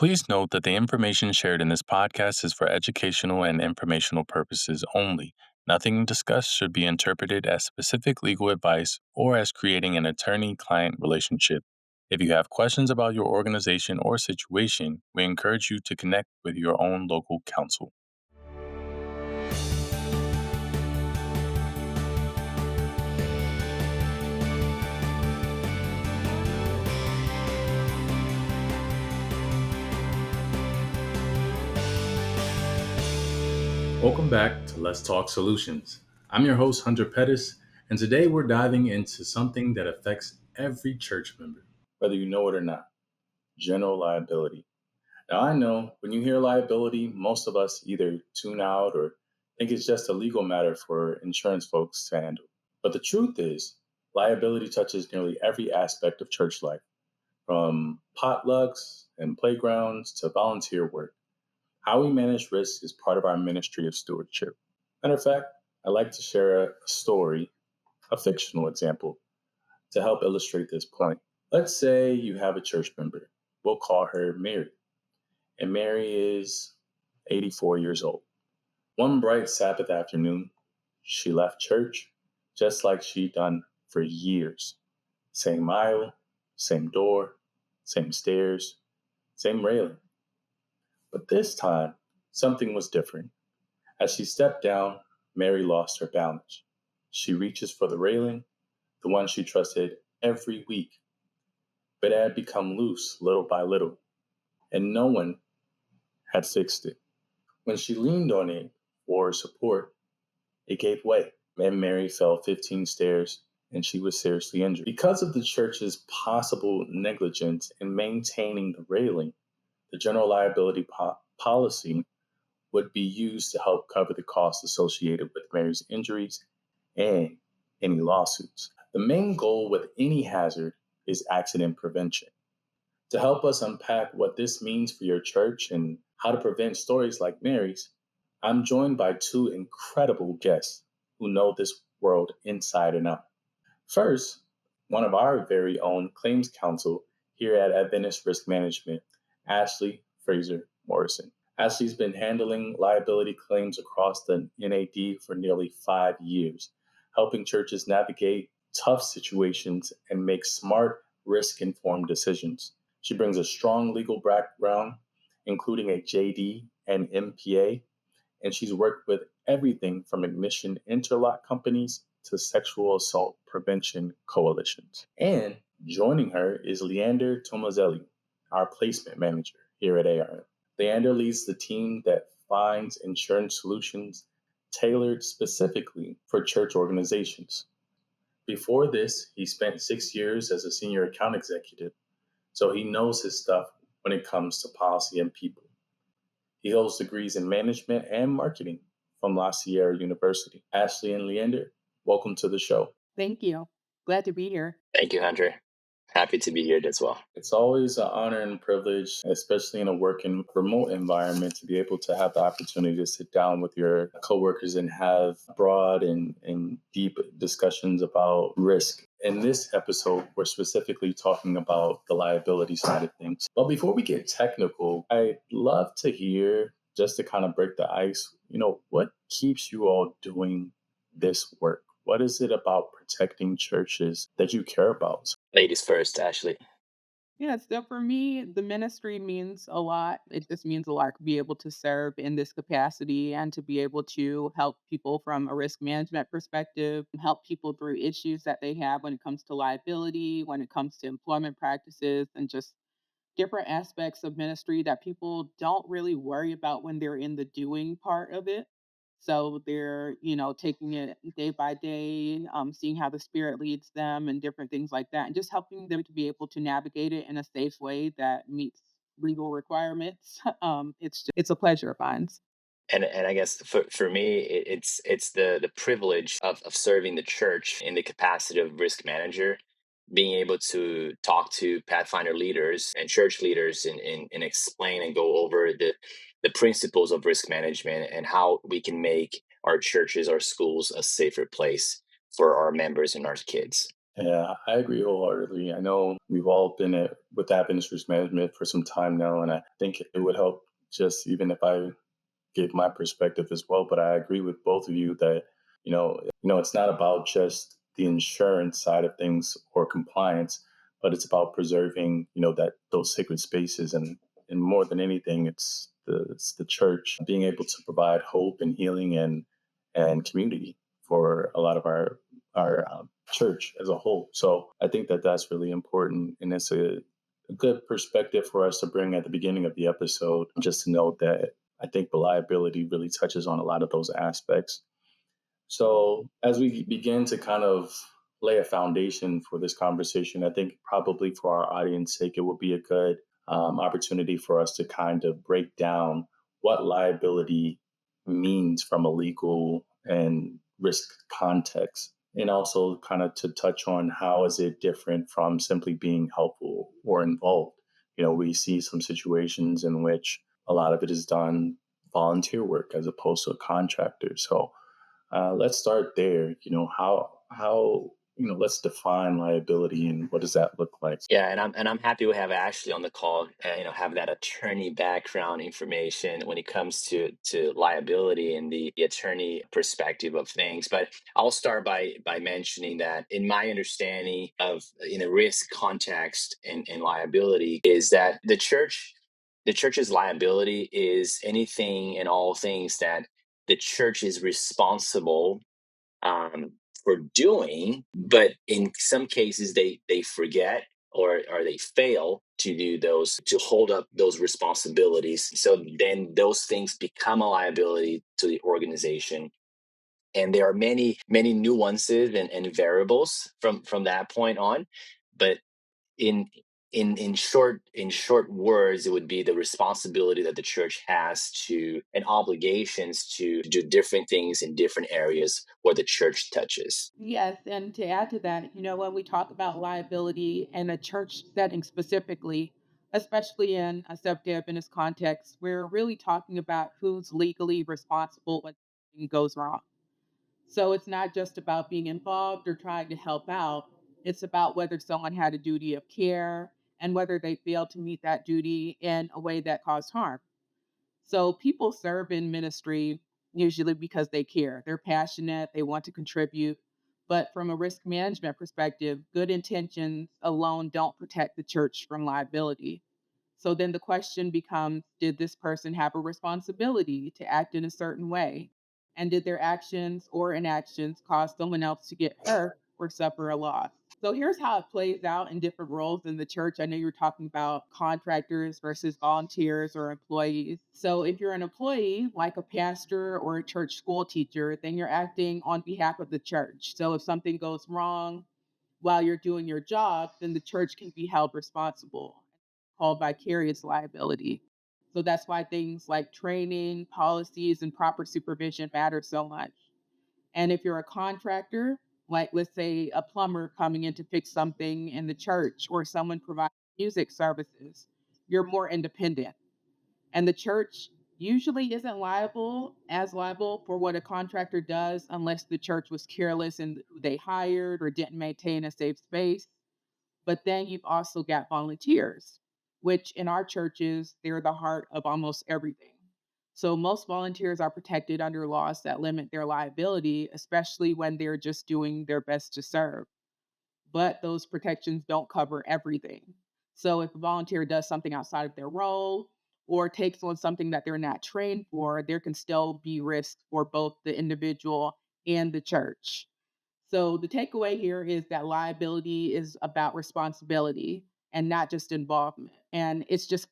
Please note that the information shared in this podcast is for educational and informational purposes only. Nothing discussed should be interpreted as specific legal advice or as creating an attorney-client relationship. If you have questions about your organization or situation, we encourage you to connect with your own local counsel. Welcome back to Let's Talk Solutions. I'm your host, Hunter Pettis, and today we're diving into something that affects every church member, whether you know it or not: general liability. Now, I know when you hear liability, most of us either tune out or think it's just a legal matter for insurance folks to handle. But the truth is, liability touches nearly every aspect of church life, from potlucks and playgrounds to volunteer work. How we manage risk is part of our ministry of stewardship. Matter of fact, I'd like to share a story, a fictional example, to help illustrate this point. Let's say you have a church member. We'll call her Mary. And Mary is 84 years old. One bright Sabbath afternoon, she left church just like she'd done for years. Same aisle, same door, same stairs, same railing. But this time, something was different. As she stepped down, Mary lost her balance. She reaches for the railing, the one she trusted every week. But it had become loose little by little, and no one had fixed it. When she leaned on it for support, it gave way, and Mary fell 15 stairs, and she was seriously injured. Because of the church's possible negligence in maintaining the railing, the general liability policy would be used to help cover the costs associated with Mary's injuries and any lawsuits. The main goal with any hazard is accident prevention. To help us unpack what this means for your church and how to prevent stories like Mary's, I'm joined by two incredible guests who know this world inside and out. First, one of our very own claims counsel here at Adventist Risk Management, Ashley Frazier-Morrison. Ashley's been handling liability claims across the NAD for nearly 5 years, helping churches navigate tough situations and make smart, risk-informed decisions. She brings a strong legal background, including a JD and MPA, and she's worked with everything from admission interlock companies to sexual assault prevention coalitions. And joining her is Leander Tomazeli, our placement manager here at AINS. Leander leads the team that finds insurance solutions tailored specifically for church organizations. Before this, he spent 6 years as a senior account executive, so he knows his stuff when it comes to policy and people. He holds degrees in management and marketing from La Sierra University. Ashley and Leander, welcome to the show. Thank you. Glad to be here. Thank you, Hunter. Happy to be here as well. It's always an honor and privilege, especially in a working remote environment, to be able to have the opportunity to sit down with your coworkers and have broad and deep discussions about risk. In this episode, we're specifically talking about the liability side of things. But before we get technical, I'd love to hear, just to kind of break the ice, what keeps you all doing this work? What is it about protecting churches that you care about? Ladies first, Ashley. Yeah, so for me, the ministry means a lot. It just means a lot to be able to serve in this capacity and to be able to help people from a risk management perspective, help people through issues that they have when it comes to liability, when it comes to employment practices, and just different aspects of ministry that people don't really worry about when they're in the doing part of it. So they're, taking it day by day, seeing how the spirit leads them and different things like that, and just helping them to be able to navigate it in a safe way that meets legal requirements. It's a pleasure of mine. And I guess for me, it's the privilege of serving the church in the capacity of risk manager, being able to talk to Pathfinder leaders and church leaders and explain and go over the principles of risk management and how we can make our churches, our schools, a safer place for our members and our kids. Yeah, I agree wholeheartedly. I know we've all been with administrative management for some time now, and I think it would help just even if I give my perspective as well. But I agree with both of you that it's not about just the insurance side of things or compliance, but it's about preserving that those sacred spaces, and more than anything, it's the church being able to provide hope and healing and community for a lot of our church as a whole. So I think that that's really important, and it's a good perspective for us to bring at the beginning of the episode, just to note that I think reliability really touches on a lot of those aspects. So, as we begin to kind of lay a foundation for this conversation, I think probably for our audience sake, it would be a good opportunity for us to kind of break down what liability means from a legal and risk context. And also kind of to touch on how is it different from simply being helpful or involved. We see some situations in which a lot of it is done volunteer work as opposed to a contractor. So let's start there. How let's define liability and what does that look like? Yeah, and I'm happy we have Ashley on the call. Have that attorney background information when it comes to liability and the attorney perspective of things. But I'll start by mentioning that in my understanding of in a risk context and liability is that the church's liability is anything and all things that the church is responsible um, for doing, but in some cases they forget or they fail to do those to hold up those responsibilities. So then those things become a liability to the organization. And there are many nuances and variables from that point on. But in in short words, it would be the responsibility that the church has to and obligations to do different things in different areas where the church touches. Yes, and to add to that, when we talk about liability in a church setting specifically, especially in a sub-debt in this context, we're really talking about who's legally responsible when something goes wrong. So it's not just about being involved or trying to help out. It's about whether someone had a duty of care and whether they failed to meet that duty in a way that caused harm. So people serve in ministry usually because they care. They're passionate, they want to contribute. But from a risk management perspective, good intentions alone don't protect the church from liability. So then the question becomes, did this person have a responsibility to act in a certain way? And did their actions or inactions cause someone else to get hurt or suffer a loss? So here's how it plays out in different roles in the church. I know you're talking about contractors versus volunteers or employees. So if you're an employee, like a pastor or a church school teacher, then you're acting on behalf of the church. So if something goes wrong while you're doing your job, then the church can be held responsible, called vicarious liability. So that's why things like training, policies, and proper supervision matter so much. And if you're a contractor, like let's say a plumber coming in to fix something in the church or someone providing music services, you're more independent. And the church usually isn't liable for what a contractor does unless the church was careless in who they hired or didn't maintain a safe space. But then you've also got volunteers, which in our churches, they're the heart of almost everything. So most volunteers are protected under laws that limit their liability, especially when they're just doing their best to serve. But those protections don't cover everything. So if a volunteer does something outside of their role or takes on something that they're not trained for, there can still be risk for both the individual and the church. So the takeaway here is that liability is about responsibility and not just involvement. And it's just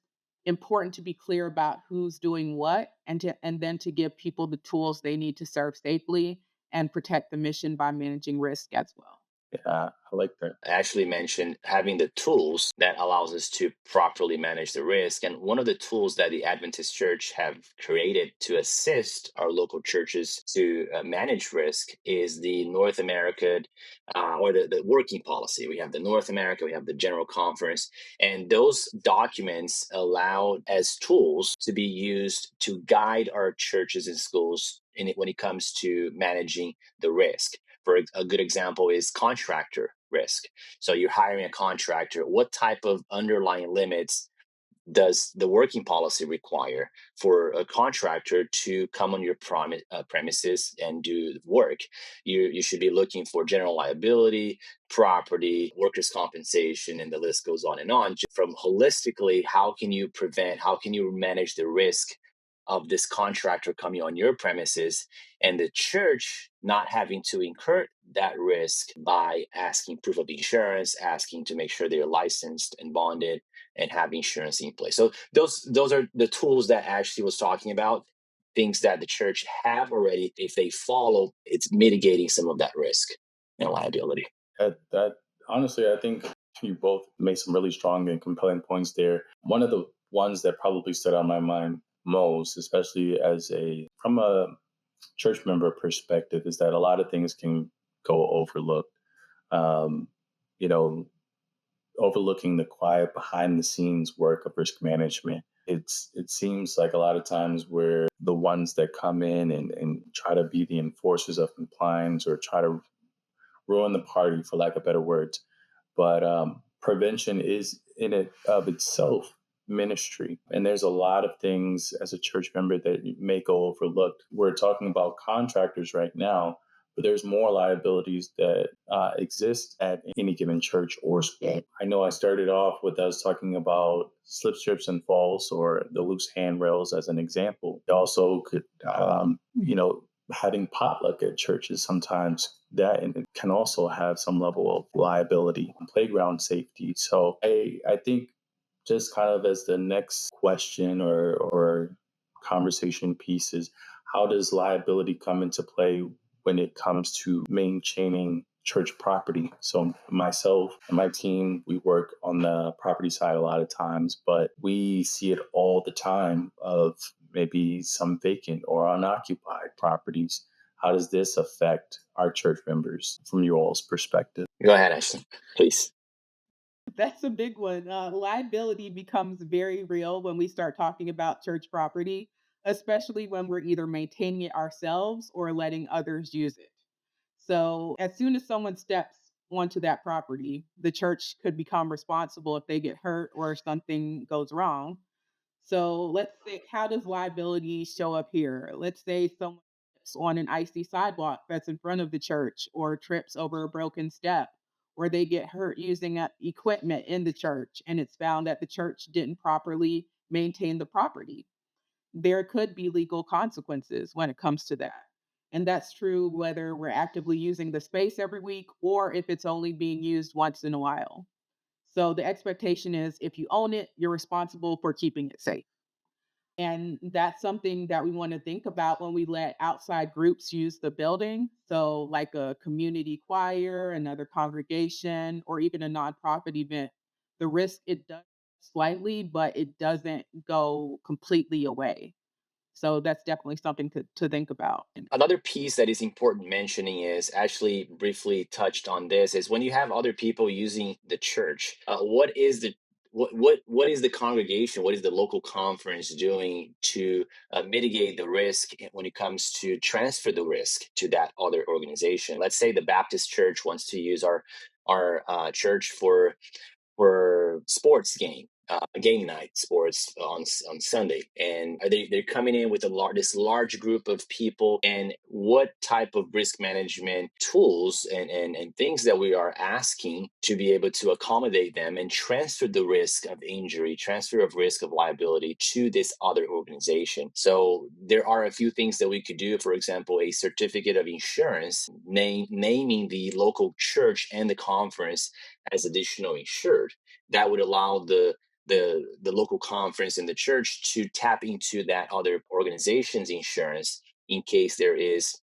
important to be clear about who's doing what and then to give people the tools they need to serve safely and protect the mission by managing risk as well. Yeah, I like that. Ashley mentioned having the tools that allows us to properly manage the risk. And one of the tools that the Adventist Church have created to assist our local churches to manage risk is the North America or the working policy. We have the North America, we have the General Conference, and those documents allow as tools to be used to guide our churches and schools when it comes to managing the risk. For a good example is contractor risk. So you're hiring a contractor. What type of underlying limits does the working policy require for a contractor to come on your premises and do work? You should be looking for general liability, property, workers' compensation, and the list goes on and on. From holistically, how can you prevent, how can you manage the risk of this contractor coming on your premises and the church not having to incur that risk by asking proof of insurance, asking to make sure they're licensed and bonded and have insurance in place. So those are the tools that Ashley was talking about, things that the church have already. If they follow, it's mitigating some of that risk and liability. That honestly, I think you both made some really strong and compelling points there. One of the ones that probably stood out in my mind most, especially from a church member perspective, is that a lot of things can go overlooked. Um, you know, overlooking the quiet behind the scenes work of risk management. It seems like a lot of times we're the ones that come in and try to be the enforcers of compliance or try to ruin the party, for lack of better words. But prevention is in it of itself ministry. And there's a lot of things as a church member that may go overlooked. We're talking about contractors right now, but there's more liabilities that exist at any given church or school. I know I started off with us talking about slip, trips, and falls, or the loose handrails as an example. It also could, having potluck at churches sometimes that and it can also have some level of liability, playground safety. So I think just kind of as the next question or conversation pieces, how does liability come into play when it comes to maintaining church property? So myself and my team, we work on the property side a lot of times, but we see it all the time of maybe some vacant or unoccupied properties. How does this affect our church members from your all's perspective? Go ahead, Ashley, please. That's a big one. Liability becomes very real when we start talking about church property, especially when we're either maintaining it ourselves or letting others use it. So, as soon as someone steps onto that property, the church could become responsible if they get hurt or something goes wrong. So let's say, how does liability show up here? Let's say someone trips on an icy sidewalk that's in front of the church, or trips over a broken step, or they get hurt using equipment in the church, and it's found that the church didn't properly maintain the property. There could be legal consequences when it comes to that. And that's true whether we're actively using the space every week or if it's only being used once in a while. So the expectation is if you own it, you're responsible for keeping it safe. And that's something that we want to think about when we let outside groups use the building. So, like a community choir, another congregation, or even a nonprofit event, the risk it does slightly, but it doesn't go completely away. So, that's definitely something to think about. Another piece that is important mentioning is Ashley briefly touched on this is when you have other people using the church, what is the congregation, what is the local conference doing to mitigate the risk when it comes to transfer the risk to that other organization? Let's say the Baptist church wants to use our church for sports game night sports on Sunday, and they're coming in with this large group of people, and what type of risk management tools and things that we are asking to be able to accommodate them and transfer the risk of injury, transfer of risk of liability to this other organization. So there are a few things that we could do. For example, a certificate of insurance naming the local church and the conference as additional insured. That would allow the local conference and the church to tap into that other organization's insurance in case there is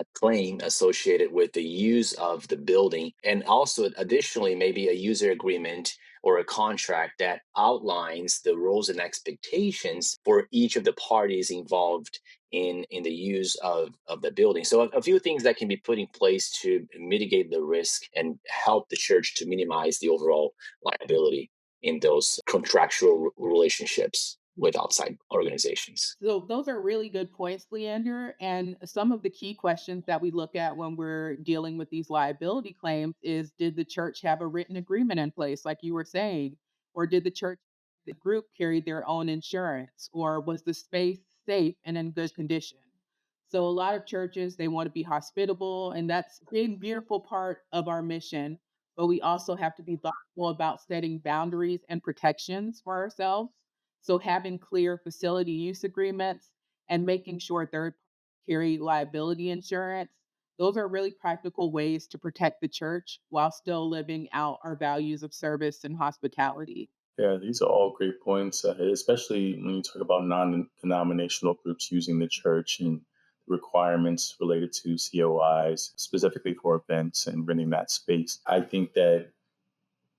a claim associated with the use of the building. And also, additionally, maybe a user agreement or a contract that outlines the roles and expectations for each of the parties involved in the use of the building. So a few things that can be put in place to mitigate the risk and help the church to minimize the overall liability in those contractual relationships. with outside organizations. So those are really good points, Leander. And some of the key questions that we look at when we're dealing with these liability claims is, did the church have a written agreement in place, like you were saying? Or did the church, the group carry their own insurance? Or was the space safe and in good condition? So a lot of churches, they want to be hospitable, and that's a big, beautiful part of our mission. But we also have to be thoughtful about setting boundaries and protections for ourselves. So having clear facility use agreements and making sure third parties carry liability insurance, those are really practical ways to protect the church while still living out our values of service and hospitality. Yeah, these are all great points, especially when you talk about non-denominational groups using the church and requirements related to COIs, specifically for events and renting that space. I think that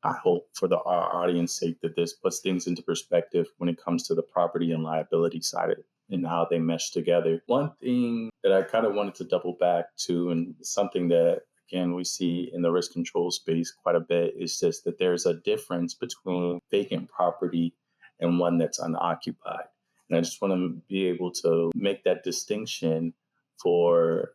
I hope for our audience sake that this puts things into perspective when it comes to the property and liability side of it and how they mesh together. One thing that I kind of wanted to double back to, and something that again we see in the risk control space quite a bit, is just that there's a difference between vacant property and one that's unoccupied. And I just want to be able to make that distinction for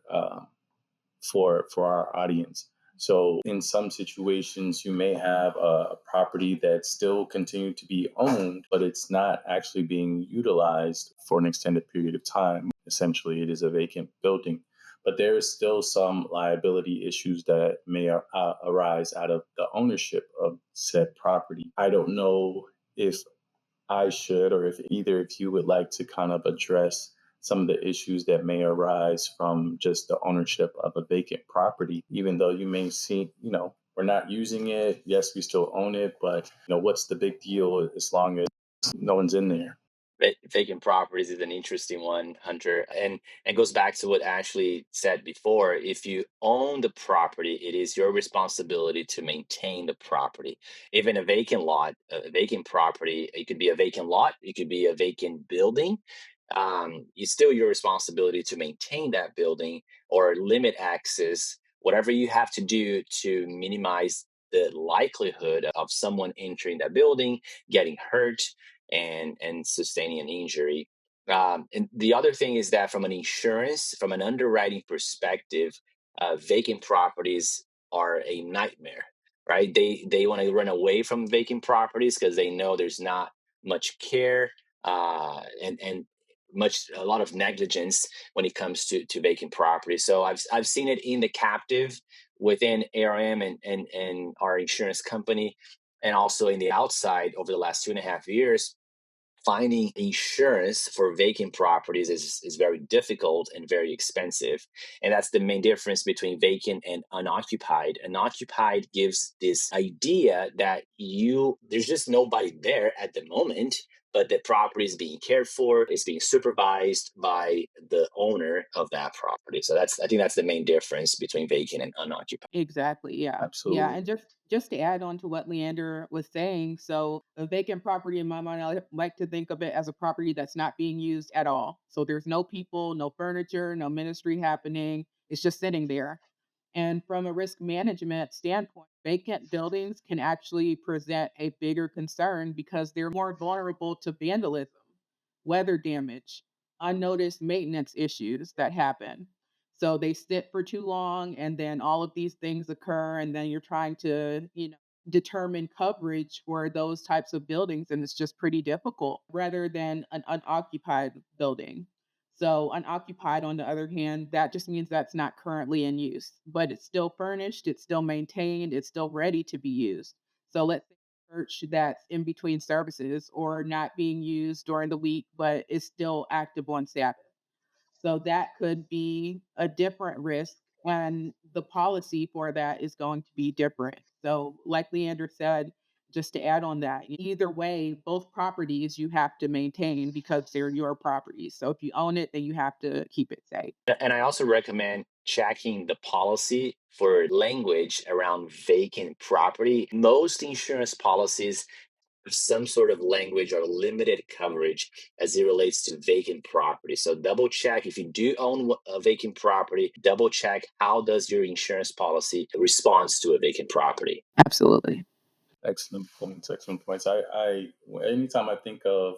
for our audience. So in some situations, you may have a property that still continued to be owned, but it's not actually being utilized for an extended period of time. Essentially, it is a vacant building. But there is still some liability issues that may arise out of the ownership of said property. I don't know if I should, or if either of you would like to kind of address some of the issues that may arise from just the ownership of a vacant property, even though you may see, we're not using it. Yes, we still own it, but what's the big deal as long as no one's in there? Vacant properties is an interesting one, Hunter, and goes back to what Ashley said before. If you own the property, it is your responsibility to maintain the property. Even a vacant lot, a vacant property, it could be a vacant lot, it could be a vacant building. It's still your responsibility to maintain that building or limit access, whatever you have to do to minimize the likelihood of someone entering that building, getting hurt, and sustaining an injury. And the other thing is that from an underwriting perspective, vacant properties are a nightmare, right? They want to run away from vacant properties because they know there's not much care, and a lot of negligence when it comes to vacant property. So I've seen it in the captive within ARM and our insurance company, and also in the outside over the last 2.5 years. Finding insurance for vacant properties is very difficult and very expensive. And that's the main difference between vacant and unoccupied. Unoccupied gives this idea that there's just nobody there at the moment, but the property is being cared for, it's being supervised by the owner of that property. So I think that's the main difference between vacant and unoccupied. Exactly. Yeah. Yeah. Absolutely. And just to add on to what Leander was saying, so a vacant property in my mind, I like to think of it as a property that's not being used at all. So there's no people, no furniture, no ministry happening. It's just sitting there. And from a risk management standpoint, vacant buildings can actually present a bigger concern because they're more vulnerable to vandalism, weather damage, unnoticed maintenance issues that happen. So they sit for too long, and then all of these things occur, and then you're trying to, determine coverage for those types of buildings, and it's just pretty difficult rather than an unoccupied building. So unoccupied, on the other hand, that just means that's not currently in use, but it's still furnished, it's still maintained, it's still ready to be used. So let's say a church that's in between services or not being used during the week, but is still active on Sabbath. So that could be a different risk, and the policy for that is going to be different. So, like Leander said, just to add on that, either way, both properties you have to maintain because they're your properties. So, if you own it, then you have to keep it safe. And I also recommend checking the policy for language around vacant property. Most insurance policies have some sort of language or limited coverage as it relates to vacant property. So double check if you do own a vacant property, double check how does your insurance policy responds to a vacant property. Absolutely. Excellent points. Excellent points. I anytime I think of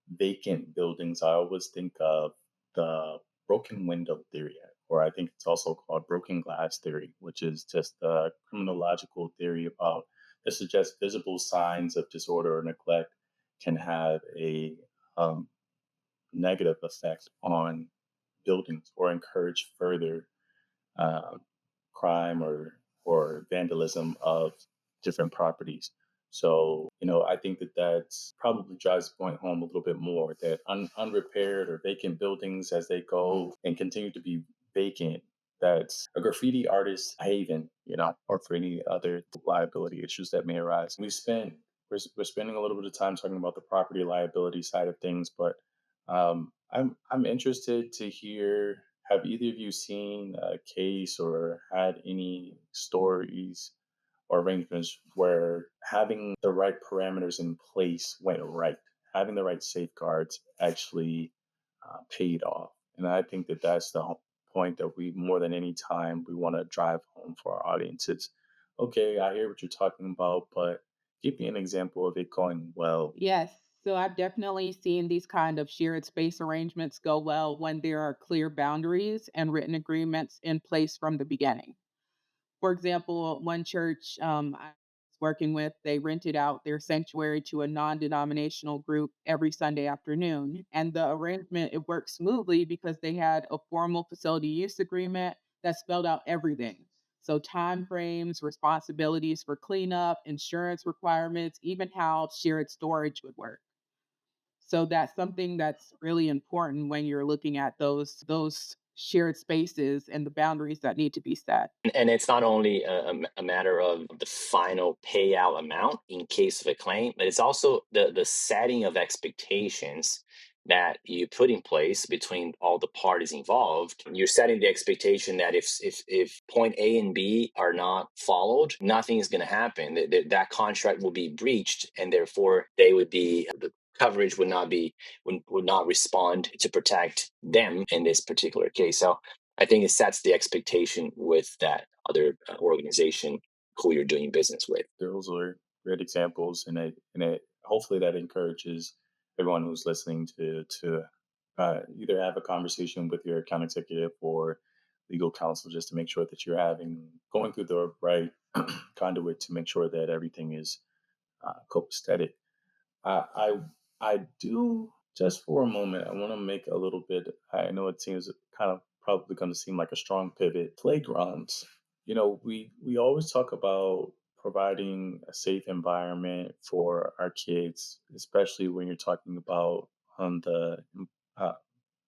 vacant buildings, I always think of the broken window theory, or I think it's also called broken glass theory, which is just a criminological theory about this suggests visible signs of disorder or neglect can have a um, negative effect on buildings or encourage further uh, crime or vandalism of different properties. So, I think that that's probably drives the point home a little bit more that unrepaired or vacant buildings as they go and continue to be vacant, that's a graffiti artist's haven, or for any other liability issues that may arise. We're spending a little bit of time talking about the property liability side of things, but I'm interested to hear, have either of you seen a case or had any stories or arrangements where having the right parameters in place went right, having the right safeguards actually paid off? And I think that that's the point that we, more than any time, we want to drive home for our audience. It's okay, I hear what you're talking about, but give me an example of it going well. Yes. So I've definitely seen these kind of shared space arrangements go well when there are clear boundaries and written agreements in place from the beginning. For example, one church I was working with, they rented out their sanctuary to a non-denominational group every Sunday afternoon. And the arrangement, it worked smoothly because they had a formal facility use agreement that spelled out everything. So time frames, responsibilities for cleanup, insurance requirements, even how shared storage would work. So that's something that's really important when you're looking at those shared spaces and the boundaries that need to be set. And it's not only a matter of the final payout amount in case of a claim, but it's also the setting of expectations that you put in place between all the parties involved. You're setting the expectation that if point A and B are not followed, nothing is going to happen. That contract will be breached, and therefore they would be the coverage would not respond to protect them in this particular case. So I think it sets the expectation with that other organization who you're doing business with. Those are great examples, and it hopefully that encourages everyone who's listening to either have a conversation with your account executive or legal counsel just to make sure that you're having going through the right conduit to make sure that everything is copacetic. I I do, just for a moment, I want to make a little bit. I know it seems kind of probably going to seem like a strong pivot. Playgrounds. We always talk about providing a safe environment for our kids, especially when you're talking about the uh,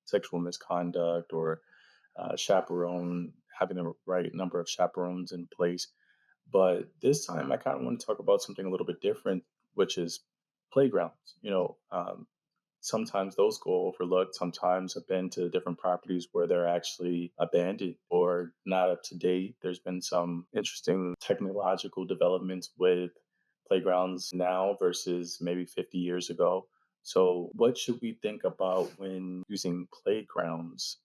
sexual misconduct or chaperone, having the right number of chaperones in place. But this time, I kind of want to talk about something a little bit different, which is playgrounds. Sometimes those go overlooked. Sometimes I've been to different properties where they're actually abandoned or not up to date. There's been some interesting technological developments with playgrounds now versus maybe 50 years ago. So, what should we think about when using playgrounds?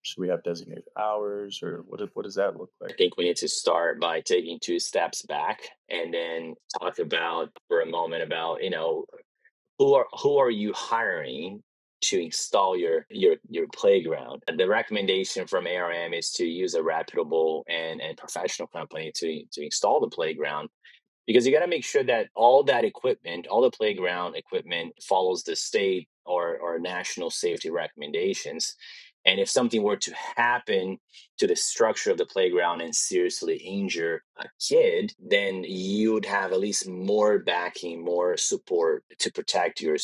Should we have designated hours, or what does that look I like? think we need to start by taking two steps back and then talk about for a moment about who are you hiring to install your playground. The recommendation from ARM is to use a reputable and professional company to install the playground, because you got to make sure that all that equipment, all the playground equipment, follows the state or national safety recommendations. And if something were to happen to the structure of the playground and seriously injure a kid, then you would have at least more backing, more support to protect your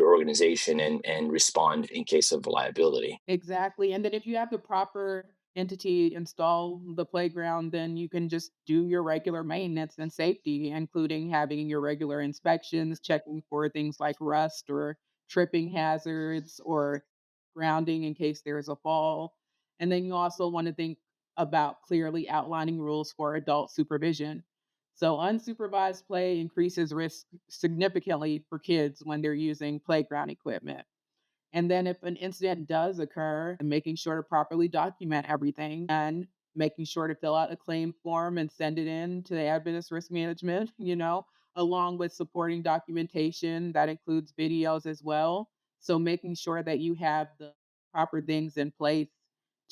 organization and respond in case of liability. Exactly, and then if you have the proper entity install the playground, then you can just do your regular maintenance and safety, including having your regular inspections, checking for things like rust or tripping hazards or grounding in case there's a fall. And then you also want to think about clearly outlining rules for adult supervision. So unsupervised play increases risk significantly for kids when they're using playground equipment. And then if an incident does occur, making sure to properly document everything and making sure to fill out a claim form and send it in to the Adventist Risk Management, along with supporting documentation that includes videos as well. So making sure that you have the proper things in place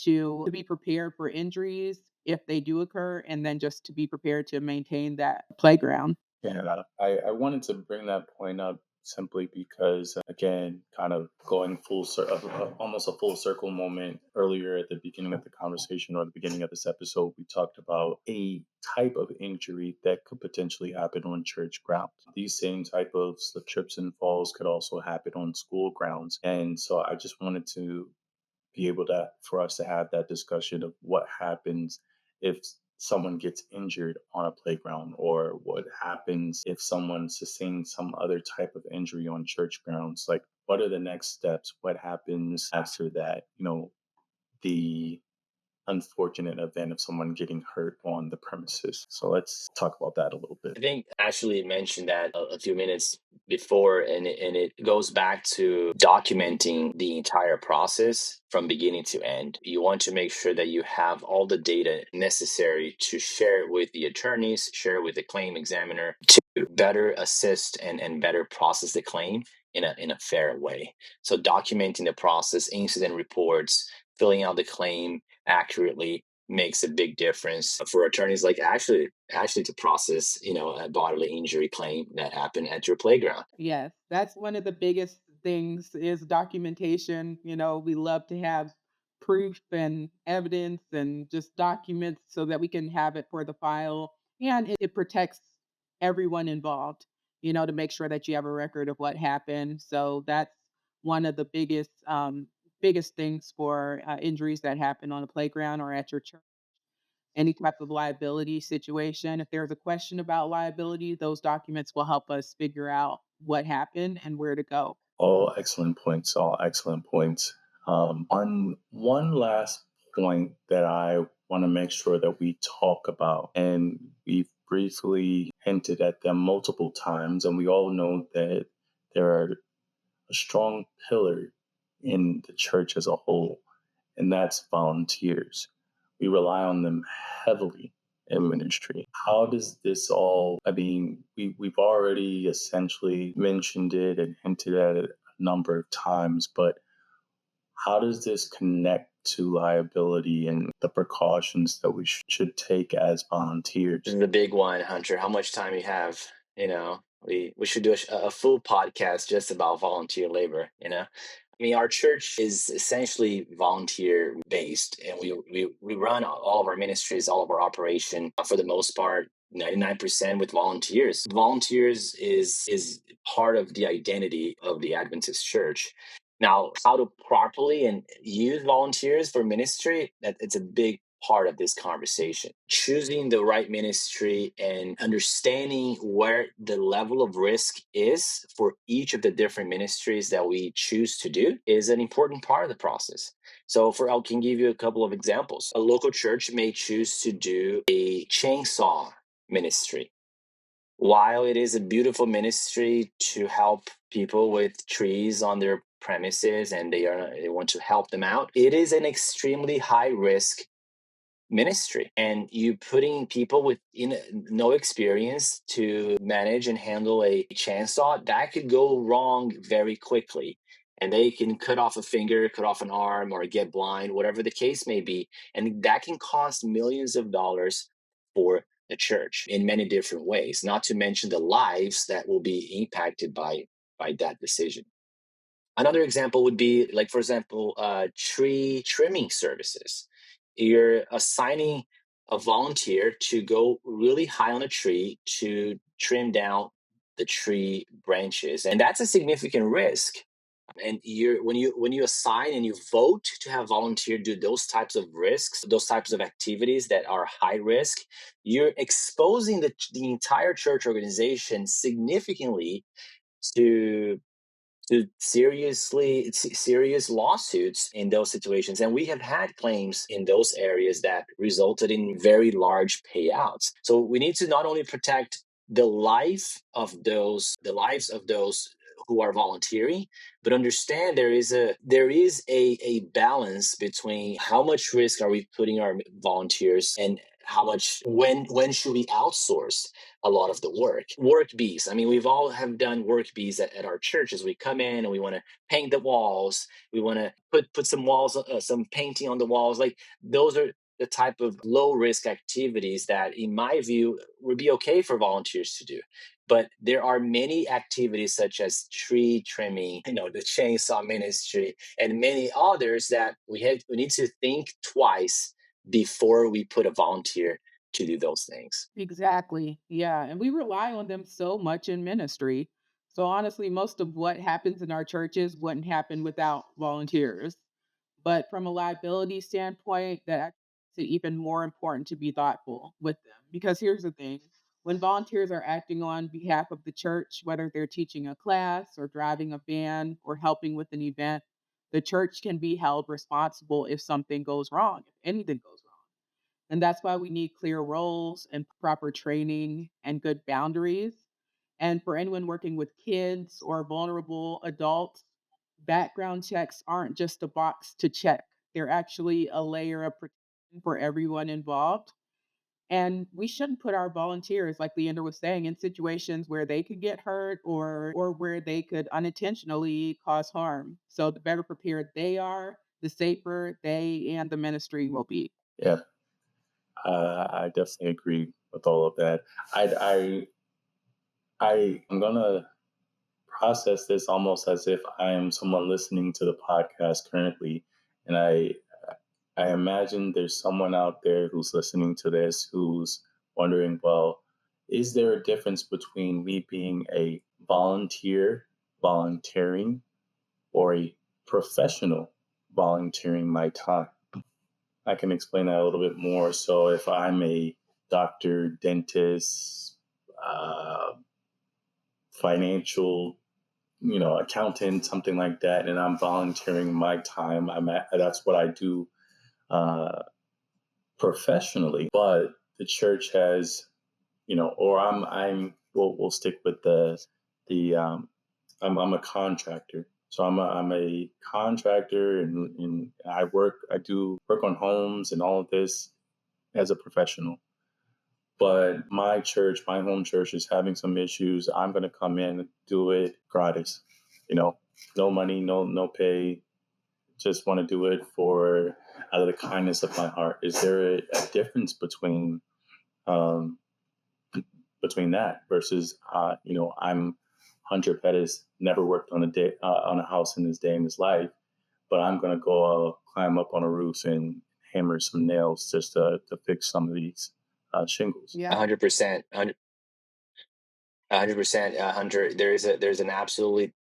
to be prepared for injuries if they do occur, and then just to be prepared to maintain that playground. Yeah, I wanted to bring that point up simply because, again, kind of going almost a full circle moment earlier at the beginning of the conversation or the beginning of this episode, we talked about a type of injury that could potentially happen on church grounds. These same type of slip, trips, and falls could also happen on school grounds. And so I just wanted to be able to for us to have that discussion of what happens if someone gets injured on a playground, or what happens if someone sustains some other type of injury on church grounds. Like, what are the next steps? What happens after that? The unfortunate event of someone getting hurt on the premises. So let's talk about that a little bit. I think Ashley mentioned that a few minutes before, and it goes back to documenting the entire process from beginning to end. You want to make sure that you have all the data necessary to share it with the attorneys, share it with the claim examiner, to better assist and better process the claim in a fair way. So documenting the process, incident reports, filling out the claim accurately makes a big difference for attorneys like Ashley to process, a bodily injury claim that happened at your playground. Yes, that's one of the biggest things is documentation. We love to have proof and evidence and just documents so that we can have it for the file. And it protects everyone involved, to make sure that you have a record of what happened. So that's one of the biggest things for injuries that happen on a playground or at your church. Any type of liability situation. If there's a question about liability, those documents will help us figure out what happened and where to go. All excellent points. All excellent points. On one last point that I want to make sure that we talk about, and we've briefly hinted at them multiple times, and we all know that there are a strong pillar in the church as a whole, and that's volunteers. We rely on them heavily in ministry. How does this all, we've already essentially mentioned it and hinted at it a number of times, but how does this connect to liability and the precautions that we should take as volunteers? This is the big one, Hunter. How much time you have? We should do a full podcast just about volunteer labor. Our church is essentially volunteer based, and we run all of our ministries, all of our operation for the most part 99% with volunteers. Volunteers is part of the identity of the Adventist church. Now, how to properly and use volunteers for ministry, it's a big part of this conversation. Choosing the right ministry and understanding where the level of risk is for each of the different ministries that we choose to do is an important part of the process. So I can give you a couple of examples. A local church may choose to do a chainsaw ministry. While it is a beautiful ministry to help people with trees on their premises and they want to help them out, it is an extremely high risk ministry, and you putting people with no experience to manage and handle a chainsaw, that could go wrong very quickly, and they can cut off a finger, cut off an arm, or get blind, whatever the case may be, and that can cost millions of dollars for the church in many different ways, not to mention the lives that will be impacted by that decision. Another example would be, like, for example, tree trimming services. You're assigning a volunteer to go really high on a tree to trim down the tree branches, and that's a significant risk. And when you assign and you vote to have volunteer do those types of risks, those types of activities that are high risk, you're exposing the entire church organization significantly to serious lawsuits in those situations, and we have had claims in those areas that resulted in very large payouts. So we need to not only protect the lives of those who are volunteering, but understand there is a balance between how much risk are we putting our volunteers and how much, when should we outsource a lot of the work bees. I mean, we've all have done work bees at our churches. We come in and we want to paint the walls, we want to put some walls, some painting on the walls. Like, those are the type of low risk activities that, in my view, would be okay for volunteers to do. But there are many activities such as tree trimming, the chainsaw ministry, and many others that we need to think twice before we put a volunteer to do those things. Exactly. Yeah. And we rely on them so much in ministry. So honestly, most of what happens in our churches wouldn't happen without volunteers. But from a liability standpoint, that makes it even more important to be thoughtful with them. Because here's the thing, when volunteers are acting on behalf of the church, whether they're teaching a class or driving a van or helping with an event, the church can be held responsible if something goes wrong, if anything goes wrong. And that's why we need clear roles and proper training and good boundaries. And for anyone working with kids or vulnerable adults, background checks aren't just a box to check. They're actually a layer of protection for everyone involved. And we shouldn't put our volunteers, like Leander was saying, in situations where they could get hurt or where they could unintentionally cause harm. So the better prepared they are, the safer they and the ministry will be. Yeah, I definitely agree with all of that. I'm gonna process this almost as if I am someone listening to the podcast currently, and I imagine there's someone out there who's listening to this who's wondering, well, is there a difference between me being a volunteer volunteering or a professional volunteering my time? I can explain that a little bit more. So if I'm a doctor, dentist, financial, accountant, something like that, and I'm volunteering my time, that's what I do uh, professionally. But the church has, or we'll stick with the I'm a contractor. So I'm a contractor, and I do work on homes and all of this as a professional. But my church, my home church, is having some issues. I'm going to come in and do it gratis. No money, no pay. Just want to do it for out of the kindness of my heart. Is there a difference um, between that versus I'm Hunter Pettis, never worked on a house in his day in his life, but I'm going to go climb up on a roof and hammer some nails just to fix some of these shingles. A Yeah. 100%, 100%, Hunter. There's an absolutely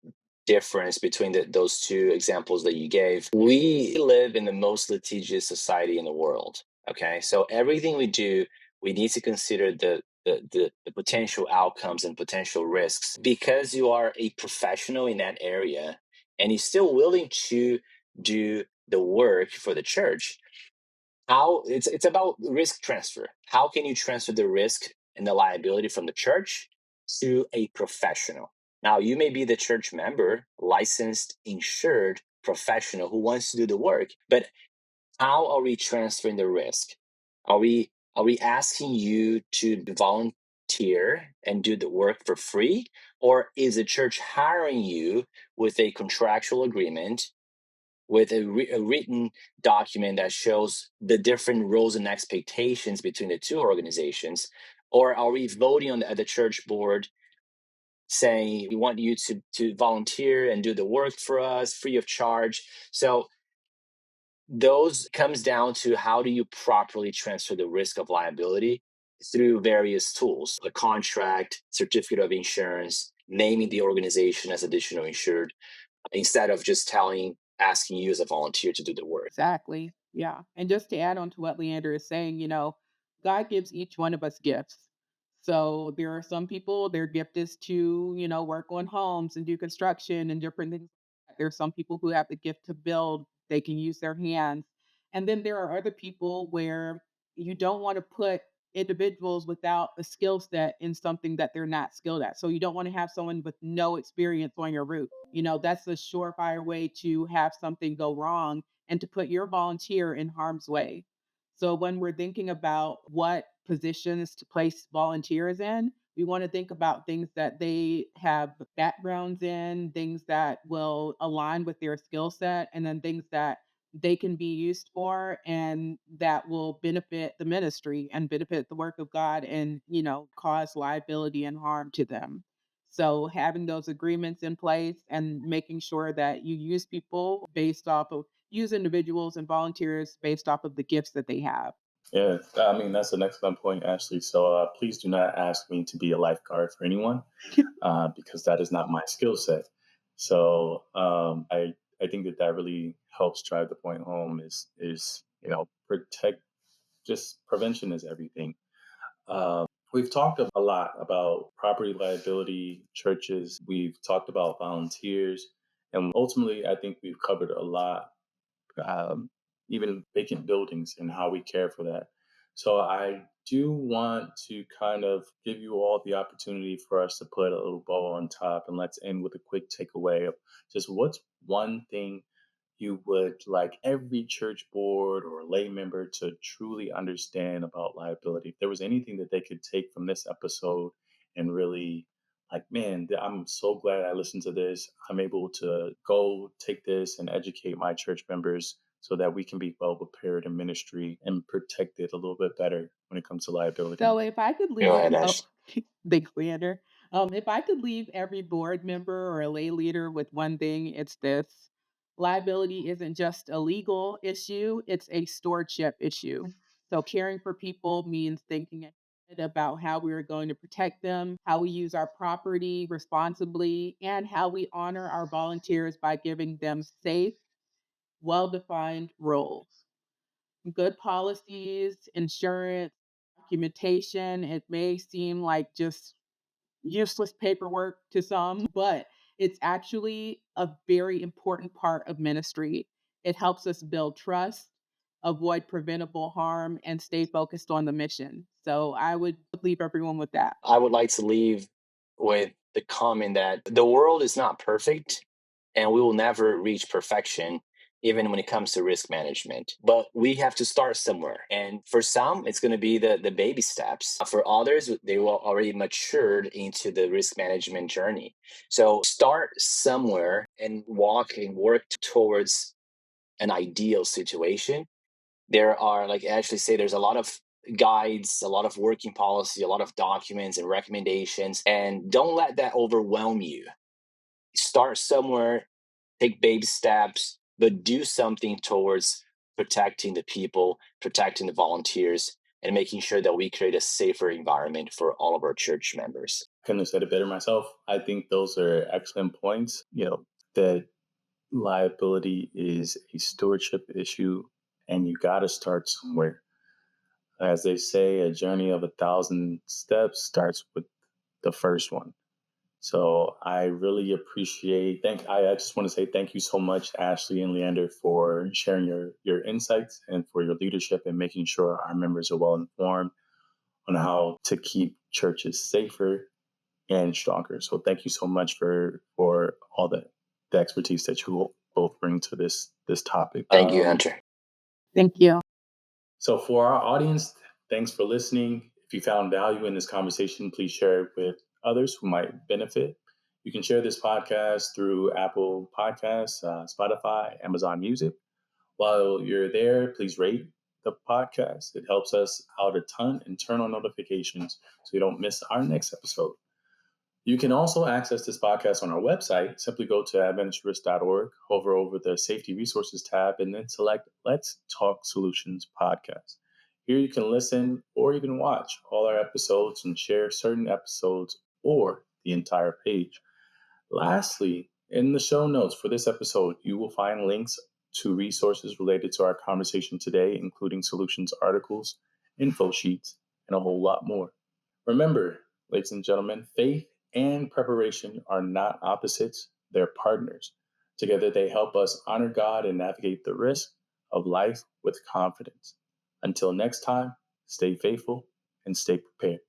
difference between those two examples that you gave. We live in the most litigious society in the world. Okay, so everything we do, we need to consider the potential outcomes and potential risks. Because you are a professional in that area and you're still willing to do the work for the church, how it's about risk transfer. How can you transfer the risk and the liability from the church to a professional? Now, you may be the church member, licensed, insured professional who wants to do the work, but how are we transferring the risk? Are we asking you to volunteer and do the work for free, or is the church hiring you with a contractual agreement, with a written document that shows the different roles and expectations between the two organizations? Or are we voting at the church board saying we want you to volunteer and do the work for us free of charge? So those comes down to, how do you properly transfer the risk of liability through various tools: a contract, certificate of insurance, naming the organization as additional insured, instead of just asking you as a volunteer to do the work. Exactly. Yeah. And just to add on to what Leander is saying, God gives each one of us gifts. So there are some people, their gift is to, work on homes and do construction and different things. There are some people who have the gift to build, they can use their hands. And then there are other people where you don't want to put individuals without a skill set in something that they're not skilled at. So you don't want to have someone with no experience on your roof. That's a surefire way to have something go wrong and to put your volunteer in harm's way. So when we're thinking about what positions to place volunteers in, we want to think about things that they have backgrounds in, things that will align with their skill set, and then things that they can be used for and that will benefit the ministry and benefit the work of God and, cause liability and harm to them. So having those agreements in place and making sure that you use individuals and volunteers based off of the gifts that they have. Yeah, I mean, that's an excellent point, Ashley. So please do not ask me to be a lifeguard for anyone because that is not my skill set. So I think that really helps drive the point home is protect. Just prevention is everything. We've talked a lot about property liability, churches. We've talked about volunteers, and ultimately, I think we've covered a lot, um, even vacant buildings and how we care for that. So I do want to kind of give you all the opportunity for us to put a little bow on top, and let's end with a quick takeaway of just what's one thing you would like every church board or lay member to truly understand about liability. If there was anything that they could take from this episode and really like, man, I'm so glad I listened to this. I'm able to go take this and educate my church members so that we can be well prepared in ministry and protected a little bit better when it comes to liability. So if I could Go leave ahead, oh, Ash. thanks, Leander. If I could leave every board member or a lay leader with one thing, it's this. Liability isn't just a legal issue, it's a stewardship issue. So caring for people means thinking ahead about how we are going to protect them, how we use our property responsibly, and how we honor our volunteers by giving them safe, well-defined roles. Good policies, insurance, documentation. It may seem like just useless paperwork to some, but it's actually a very important part of ministry. It helps us build trust, avoid preventable harm, and stay focused on the mission. So I would leave everyone with that. I would like to leave with the comment that the world is not perfect and we will never reach perfection, even when it comes to risk management. But we have to start somewhere. And for some, it's going to be the baby steps. For others, they will already matured into the risk management journey. So start somewhere and walk and work towards an ideal situation. There are, like Ashley say, there's a lot of guides, a lot of working policy, a lot of documents and recommendations, and don't let that overwhelm you. Start somewhere, take baby steps, but do something towards protecting the people, protecting the volunteers, and making sure that we create a safer environment for all of our church members. Couldn't have said it better myself. I think those are excellent points. That liability is a stewardship issue, and you got to start somewhere. As they say, a journey of 1,000 steps starts with the first one. So I really appreciate. I just want to say thank you so much, Ashley and Leander, for sharing your insights and for your leadership and making sure our members are well informed on how to keep churches safer and stronger. So thank you so much for all the expertise that you both bring to this topic. Thank you, Hunter. Thank you. So for our audience, thanks for listening. If you found value in this conversation, please share it with others who might benefit. You can share this podcast through Apple Podcasts, Spotify, Amazon Music. While you're there, please rate the podcast. It helps us out a ton and turn on notifications so you don't miss our next episode. You can also access this podcast on our website. Simply go to adventurous.org, hover over the Safety Resources tab, and then select Let's Talk Solutions Podcast. Here you can listen or you can watch all our episodes and share certain episodes or the entire page. Lastly, in the show notes for this episode, you will find links to resources related to our conversation today, including solutions articles, info sheets, and a whole lot more. Remember, ladies and gentlemen, faith and preparation are not opposites, they're partners. Together, they help us honor God and navigate the risk of life with confidence. Until next time, stay faithful and stay prepared.